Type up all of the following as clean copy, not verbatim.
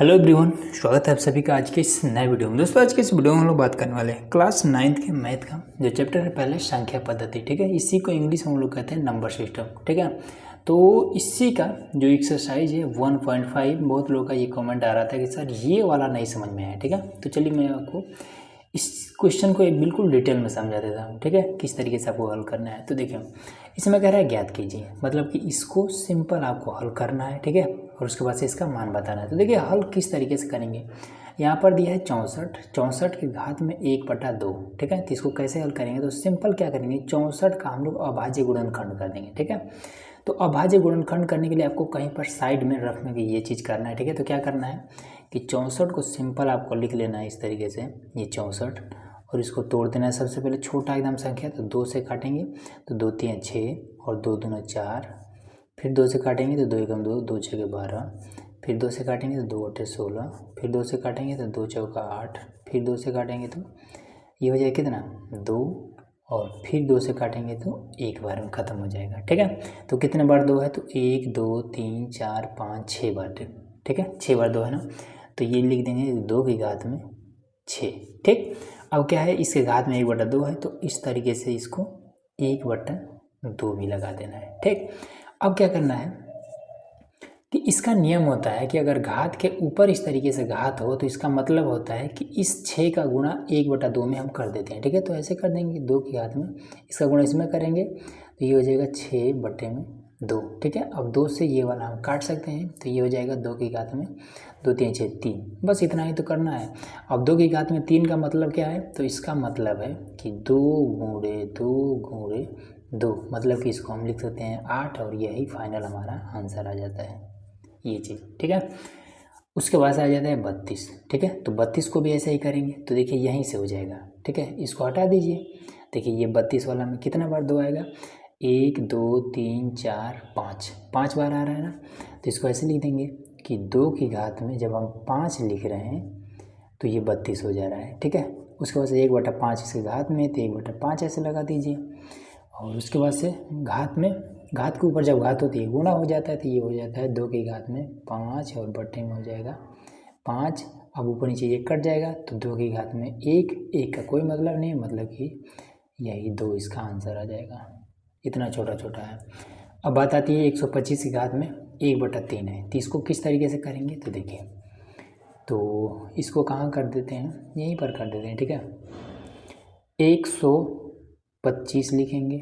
Hello everyone, स्वागत है आप सभी का आज के इस नए वीडियो में। दोस्तों आज के इस वीडियो में हम लोग बात करने वाले हैं क्लास 9th के मैथ का जो चैप्टर है पहले संख्या पद्धति। ठीक है, इसी को इंग्लिश में हम लोग कहते हैं नंबर सिस्टम। ठीक है, तो इसी का जो एक्सरसाइज है 1.5 बहुत लोगों का ये कमेंट आ रहा था कि सर ये वाला नहीं समझ में आया। ठीक है, तो चलिए मैं आपको इस क्वेश्चन को बिल्कुल डिटेल में समझा देता हूँ। ठीक है, किस तरीके से आपको हल करना है। तो देखिए इसमें कह रहा है ज्ञात कीजिए, मतलब कि इसको सिंपल आपको हल करना है। ठीक है, और उसके बाद से इसका मान बताना है। तो देखिए हल किस तरीके से करेंगे। यहाँ पर दिया है 64 की घात में 1/2। ठीक है, तो इसको कैसे हल करेंगे। तो सिंपल क्या करेंगे, 64 का हम लोग अभाज्य गुणनखंड कर देंगे। ठीक है, तो अभाज्य गुणनखंड करने के लिए आपको कहीं पर साइड में रखने की ये चीज़ करना है। ठीक है, तो क्या करना है कि 64 को सिंपल आपको लिख लेना है इस तरीके से, ये 64, और इसको तोड़ देना है। सबसे पहले छोटा एकदम संख्या तो 2 से काटेंगे तो 2 3 6 और 2 दूना 4, फिर 2 से काटेंगे तो 2 एकम 2, 2 6 12, फिर 2 से काटेंगे तो 2 8 16, फिर 2 से काटेंगे तो 2 चौका 8, फिर 2 से काटेंगे तो ये हो जाएगा कितना 2, और फिर 2 से काटेंगे तो एक बार में ख़त्म हो जाएगा। ठीक है, तो कितने बार 2 है तो 1 2 3 4 5 6 बार। ठीक है, 6 बार 2 है ना, तो ये लिख देंगे 2 की घात में 6। ठीक, अब क्या है इसके घात में 1/2 है, तो इस तरीके से इसको 1/2 भी लगा देना है। ठीक, अब क्या करना है कि इसका नियम होता है कि अगर घात के ऊपर इस तरीके से घात हो तो इसका मतलब होता है कि इस 6 का गुणा 1/2 में हम कर देते हैं। ठीक है, तो ऐसे कर देंगे 2 की घात में इसका गुणा इसमें करेंगे तो ये हो जाएगा 6/2। ठीक है, अब 2 से ये वाला हम काट सकते हैं तो ये हो जाएगा 2 की घात में 2 3 6 3। बस इतना ही तो करना है। अब 2 की घात में 3 का मतलब क्या है, तो इसका मतलब है कि 2 गुणे 2 गुणे 2, मतलब कि इसको हम लिख सकते हैं 8, और यही फाइनल हमारा आंसर आ जाता है ये चीज़। ठीक है, उसके बाद से आ जाता है 32। ठीक है, तो 32 को भी ऐसे ही करेंगे तो देखिए यहीं से हो जाएगा। ठीक है, इसको हटा दीजिए। देखिए ये 32 वाला में कितना बार 2 आएगा, 1 2 3 4 5 बार आ रहा है ना, तो इसको ऐसे लिख देंगे कि 2 की घात में जब हम 5 लिख रहे हैं तो ये 32 हो जा रहा है। ठीक है, उसके बाद से 1/5 इसके घात में तो 1/5 ऐसे लगा दीजिए, और उसके बाद से घात के ऊपर जब घात होती है गुणा हो जाता है तो ये हो जाता है 2 की घात में 5 और बट्टे में हो जाएगा 5। अब ऊपर नीचे ये कट जाएगा तो 2 की घात में 1, 1 का कोई मतलब नहीं, मतलब कि यही 2 इसका आंसर आ जाएगा। इतना छोटा छोटा है। अब बात आती है 125 की घात में 1/3 है, तो इसको किस तरीके से करेंगे। तो देखिए, तो इसको कहाँ कर देते हैं, यहीं पर कर देते हैं। ठीक है, 125 लिखेंगे,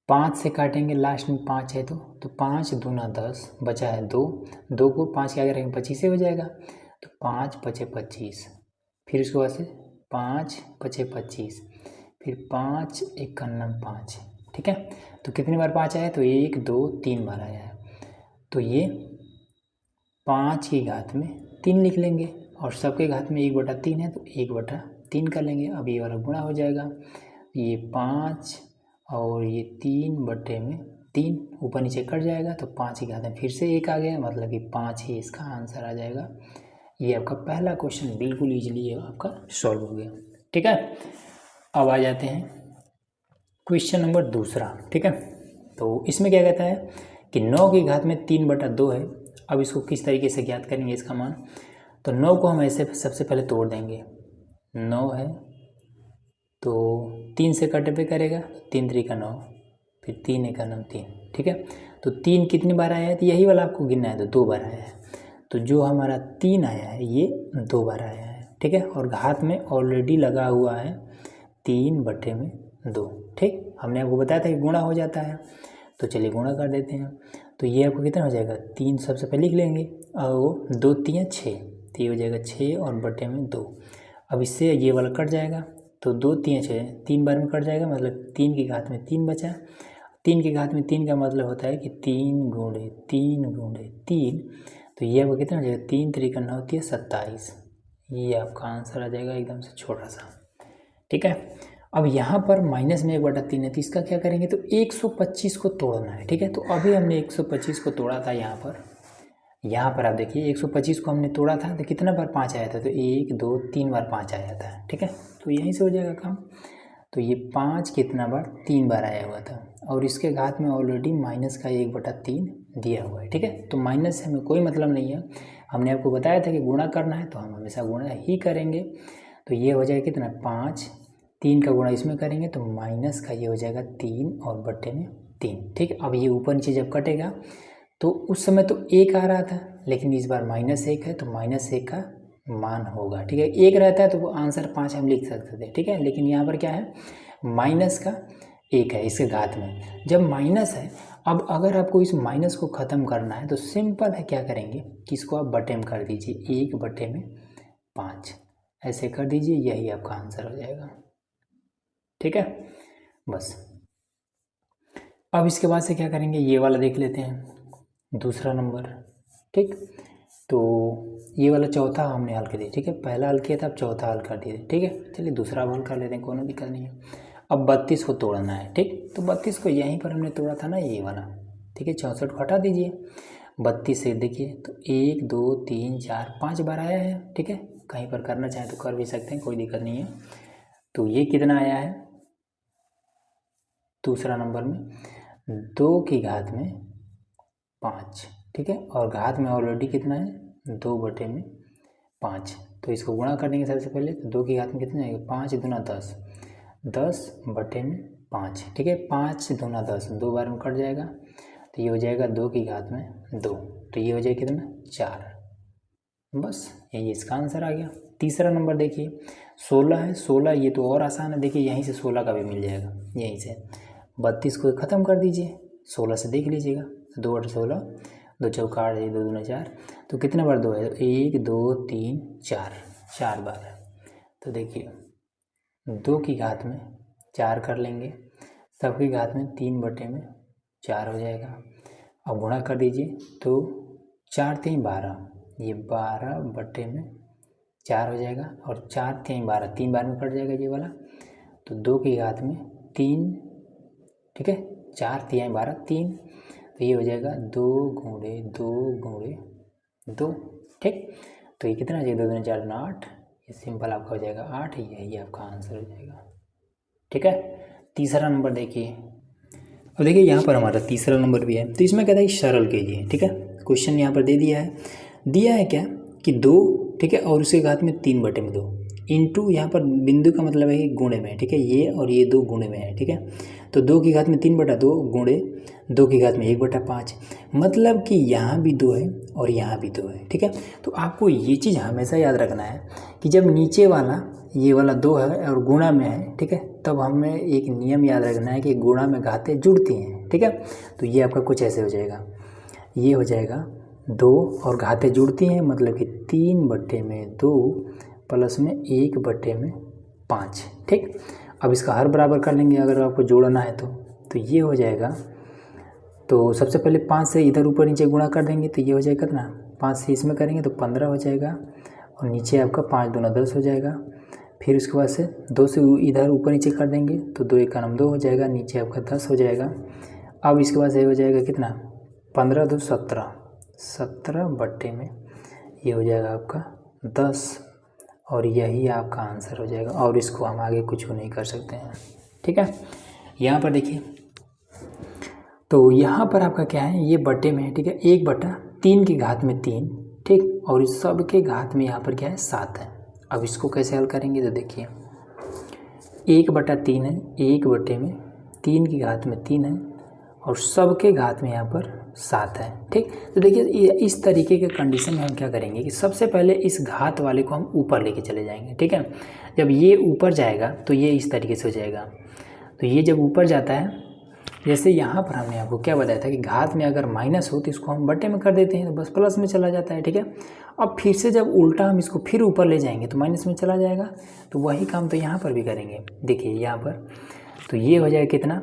5 से काटेंगे, लास्ट में 5 है तो 5 दूना 10, बचा है 2, 2 को 5 के आगे रखेंगे 25 से हो जाएगा, तो 5 5 25, फिर उसके बाद से 5 5 25, फिर 5 1 5। ठीक है, तो कितनी बार 5 आया, तो 1 2 3 बार आया है, तो ये 5 की घात में 3 लिख लेंगे, और सबके घात में 1/3 है तो 1/3 कर लेंगे। अब ये वाला गुणा हो जाएगा, ये 5 और ये 3/3, ऊपर नीचे कट जाएगा तो 5 की घात में फिर से 1 आ गया, मतलब कि 5 ही इसका आंसर आ जाएगा। ये आपका पहला क्वेश्चन बिल्कुल ईजिली ये आपका सॉल्व हो गया। ठीक है, अब आ जाते हैं क्वेश्चन नंबर दूसरा। ठीक है, तो इसमें क्या कहता है कि 9 की घात में 3/2 है। अब इसको किस तरीके से ज्ञात करेंगे इसका मान। तो 9 को हम ऐसे सबसे पहले तोड़ देंगे, 9 है तो 3 से कटे पे करेगा, 3 3 का 9, फिर 3 1 9 3। ठीक है, तो 3 कितनी बार आया है, तो यही वाला आपको गिनना है, तो 2 बार आया है। तो जो हमारा 3 आया है ये 2 बार आया है। ठीक है, और घात में ऑलरेडी लगा हुआ है 3/2। ठीक, हमने आपको बताया था कि गुणा हो जाता है, तो चलिए गुणा कर देते हैं। तो ये आपको कितना हो जाएगा, 3 सबसे पहले लिख लेंगे, और वो 2 3 6, तो ये हो जाएगा 6 और बटे में 2। अब इससे ये वाला कट जाएगा तो 2 3 6 3 बार में कट जाएगा, मतलब 3 की घात में 3 बचा। 3 की घात में 3 का मतलब होता है कि 3 गुणे 3 गुणे 3, तो ये आपको कितना हो जाएगा, 3 3 का 9 होती है 27। ये आपका आंसर आ जाएगा एकदम से छोटा सा। ठीक है, अब यहाँ पर माइनस में 1/3 है, तो इसका क्या करेंगे, तो 125 को तोड़ना है। ठीक है, तो अभी हमने 125 को तोड़ा था यहाँ पर आप देखिए 125 को हमने तोड़ा था तो कितना बार 5 आया था, तो 1 2 3 बार 5 आया था। ठीक है, तो यहीं से हो जाएगा काम। तो ये 5 कितना बार, 3 बार आया हुआ था, और इसके घात में ऑलरेडी माइनस का 1/3 दिया हुआ है, ठीक है। तो माइनस से हमें कोई मतलब नहीं है, हमने आपको बताया था कि गुणा करना है तो हम हमेशा गुणा ही करेंगे। तो ये हो जाएगा कितना 5, 3 का गुणा इसमें करेंगे तो माइनस का ये हो जाएगा 3 और बट्टे में 3, ठीक है। अब ये ऊपर नीचे जब कटेगा तो उस समय तो 1 आ रहा था, लेकिन इस बार -1 है तो -1 का मान होगा, ठीक है। 1 रहता है तो वो आंसर 5 हम लिख सकते थे, ठीक है। लेकिन यहाँ पर क्या है, माइनस का 1 है इसके घात में। जब माइनस है, अब अगर आपको इस माइनस को ख़त्म करना है तो सिंपल है, क्या करेंगे कि इसको आप बटे में कर दीजिए, 1/5 ऐसे कर दीजिए, यही आपका आंसर हो जाएगा, ठीक है। बस अब इसके बाद से क्या करेंगे, ये वाला देख लेते हैं, दूसरा नंबर, ठीक। तो ये वाला चौथा हमने हल कर दिया, ठीक है। पहला हल किया था, अब चौथा हल कर दिया, ठीक है। चलिए दूसरा हल कर लेते हैं, कोई दिक्कत नहीं है। अब 32 को तोड़ना है, ठीक। तो 32 को यहीं पर हमने तोड़ा था ना, ये वाला, ठीक है। 64 को हटा दीजिए, 32 से देखिए तो 1 2 3 4 5 बार आया है, ठीक है। कहीं पर करना चाहें तो कर भी सकते हैं, कोई दिक्कत नहीं है। तो ये कितना आया है दूसरा नंबर में, 2 की घात में 5, ठीक है। और घात में ऑलरेडी कितना है 2/5। तो इसको गुणा कर देंगे सबसे पहले, तो 2 की घात में कितना आएगा 5 दूना 10, 10/5, ठीक है। 5 दूना 10, 2 बार में कट जाएगा तो ये हो जाएगा 2 की घात में 2, तो ये हो जाएगा कितना 4। बस यही इसका आंसर आ गया। तीसरा नंबर देखिए 16 है, 16 ये तो और आसान है, देखिए यहीं से 16 का भी मिल जाएगा, यहीं से 32 को ख़त्म कर दीजिए, 16 से देख लीजिएगा, 2 8 16, 2 चौका 8, 2 दूना 4, तो कितने बार 2 है, 1 2 3 4, 4 बार है। तो देखिए 2 की घात में 4 कर लेंगे, सबकी घात में 3/4 हो जाएगा। अब गुणा कर दीजिए तो 4 3 12, ये 12/4 हो जाएगा, और 4 3 12, 3 बार में कट जाएगा ये वाला, तो 2 की घात में 3, ठीक है। 4 3 12 3, तो ये हो जाएगा 2 गुणे 2 गुणे 2, ठीक। तो ये कितना हो जाएगा 2 दूनी 4 दूना 8, ये सिंपल आपका हो जाएगा 8, यही आपका आंसर हो जाएगा, ठीक है। तीसरा नंबर देखिए, अब देखिए यहाँ पर हमारा तीसरा नंबर भी है, तो इसमें कहता है कि सरल कीजिए, ठीक है। क्वेश्चन यहाँ पर दे दिया है क्या कि 2, ठीक है, और उसके घात में 3/2 इंटू, यहाँ पर बिंदु का मतलब है कि गुणे में, ठीक है। ये और ये 2 गुणे में है, ठीक है। तो 2 की घात में 3/2 गुणे 2 की घात में 1/5, मतलब कि यहाँ भी 2 है और यहाँ भी 2 है, ठीक है। तो आपको ये चीज़ हमेशा याद रखना है कि जब नीचे वाला ये वाला 2 है और गुणा में है, ठीक है, तब हमें एक नियम याद रखना है कि गुणा में घातें जुड़ती हैं, ठीक है। तो ये आपका कुछ ऐसे हो जाएगा, ये हो जाएगा 2 और घातें जुड़ती हैं, मतलब कि 3/2 प्लस में 1/5, ठीक। अब इसका हर बराबर कर लेंगे अगर आपको जोड़ना है तो ये हो जाएगा, तो सबसे पहले 5 से इधर ऊपर नीचे गुणा कर देंगे तो ये हो जाएगा कितना, 5 से इसमें करेंगे तो 15 हो जाएगा, और नीचे आपका 5 दूना 10 हो जाएगा। फिर उसके बाद से 2 से इधर ऊपर नीचे कर देंगे तो 2 1 का 2 हो जाएगा, नीचे आपका 10 हो जाएगा। अब इसके बाद से हो जाएगा कितना 15 2 17, 17 बट्टे में ये हो जाएगा आपका 10, और यही आपका आंसर हो जाएगा, और इसको हम आगे कुछ नहीं कर सकते हैं, ठीक है। यहाँ पर देखिए, तो यहाँ पर आपका क्या है, ये बट्टे में है, ठीक है, 1/3 की घात में 3, ठीक, और इस सब के घात में यहाँ पर क्या है 7 है। अब इसको कैसे हल करेंगे, तो देखिए 1/3 है, 1/3 की घात में 3 है, और सब के घात में यहाँ पर 7 है, ठीक। तो देखिए इस तरीके के कंडीशन में हम क्या करेंगे कि सबसे पहले इस घात वाले को हम ऊपर लेके चले जाएंगे, ठीक है। जब ये ऊपर जाएगा तो ये इस तरीके से हो जाएगा, तो ये जब ऊपर जाता है, जैसे यहाँ पर हमने आपको क्या बताया था कि घात में अगर माइनस हो तो इसको हम बट्टे में कर देते हैं तो बस प्लस में चला जाता है, ठीक है। अब फिर से जब उल्टा हम इसको फिर ऊपर ले जाएंगे तो माइनस में चला जाएगा, तो वही काम तो यहाँ पर भी करेंगे। देखिए यहाँ पर तो ये हो जाएगा कितना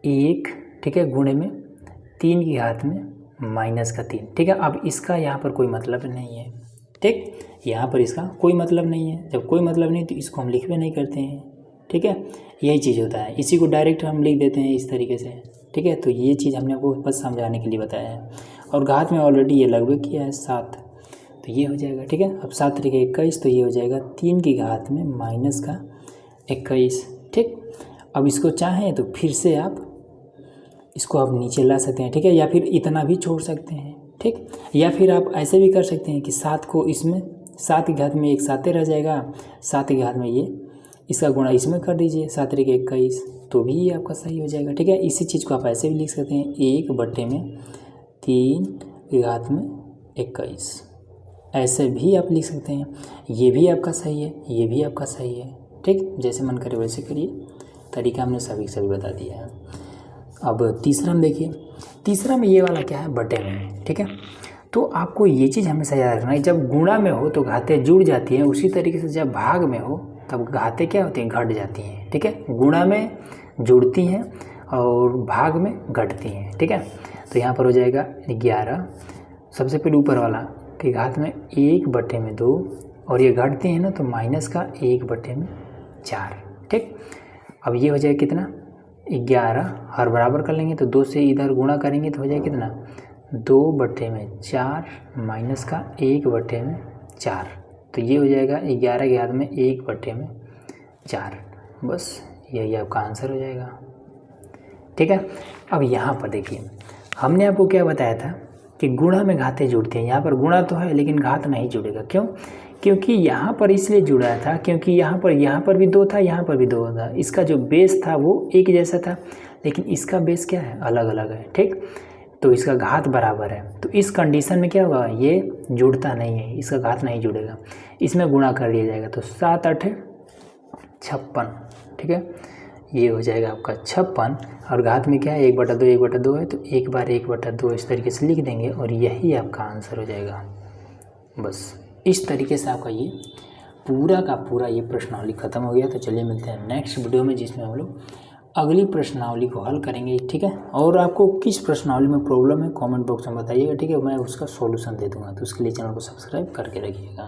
1, ठीक है, गुणे में 3 की घात में -3, ठीक है। अब इसका यहाँ पर कोई मतलब नहीं है, ठीक, यहाँ पर इसका कोई मतलब नहीं है। जब कोई मतलब नहीं तो इसको हम लिख भी नहीं करते हैं, ठीक है। यही चीज़ होता है, इसी को डायरेक्ट हम लिख देते हैं इस तरीके से, ठीक है। तो ये चीज़ हमने आपको बस समझाने के लिए बताया है, और घात में ऑलरेडी ये लगभग किया है 7, तो ये हो जाएगा, ठीक है। अब 7 तरीके 21, तो ये हो जाएगा 3 की घात में -21, ठीक। अब इसको चाहें तो फिर से आप इसको आप नीचे ला सकते हैं, ठीक है, या फिर इतना भी छोड़ सकते हैं, ठीक। या फिर आप ऐसे भी कर सकते हैं कि 7 को इसमें, 7 की घात में 1 7 रह जाएगा, 7 की घात में ये इसका गुणा इसमें कर दीजिए, 7 के 21, तो भी ये आपका सही हो जाएगा, ठीक है। इसी चीज़ को आप ऐसे भी लिख सकते हैं 1/3 की घात में 21, ऐसे भी आप लिख सकते हैं। ये भी आपका सही है, ये भी आपका सही है, ठीक। जैसे मन करे वैसे करिए, तरीका हमने सभी बता दिया है। अब तीसरा में देखिए, तीसरा में ये वाला क्या है, बटे में, ठीक है। तो आपको ये चीज़ हमेशा याद रखना है, जब गुणा में हो तो घातें जुड़ जाती हैं, उसी तरीके से जब भाग में हो तब घातें क्या होती हैं, घट जाती हैं, ठीक है। गुणा में जुड़ती हैं और भाग में घटती हैं, ठीक है। तो यहाँ पर हो जाएगा 11, सबसे पहले ऊपर वाला कि घात में 1/2, और ये घटती हैं ना तो माइनस का 1/4, ठीक। अब ये हो जाएगा कितना, 11, हर बराबर कर लेंगे तो 2 से इधर गुणा करेंगे तो हो जाएगा कितना, 2/4 माइनस का 1/4, तो ये हो जाएगा 11 के घात में 1/4, बस यही आपका आंसर हो जाएगा, ठीक है। अब यहाँ पर देखिए, हमने आपको क्या बताया था कि गुणा में घातें जुड़ती हैं, यहाँ पर गुणा तो है लेकिन घात नहीं जुड़ेगा, क्यों, क्योंकि यहाँ पर इसलिए जुड़ा था क्योंकि यहाँ पर भी 2 था, यहाँ पर भी 2 था, इसका जो बेस था वो एक जैसा था, लेकिन इसका बेस क्या है, अलग अलग है, ठीक। तो इसका घात बराबर है, तो इस कंडीशन में क्या होगा, ये जुड़ता नहीं है, इसका घात नहीं जुड़ेगा, इसमें गुणा कर दिया जाएगा, तो 7 8 56, ठीक है। ये हो जाएगा आपका 56, और घात में क्या है, 1/2 1/2 है, तो 1/1/2 इस तरीके से लिख देंगे और यही आपका आंसर हो जाएगा। बस इस तरीके से आपका ये पूरा का पूरा ये प्रश्नावली ख़त्म हो गया। तो चलिए मिलते हैं नेक्स्ट वीडियो में, जिसमें हम लोग अगली प्रश्नावली को हल करेंगे, ठीक है। और आपको किस प्रश्नावली में प्रॉब्लम है कमेंट बॉक्स में बताइएगा, ठीक है, मैं उसका सॉल्यूशन दे दूँगा। तो उसके लिए चैनल को सब्सक्राइब करके रखिएगा।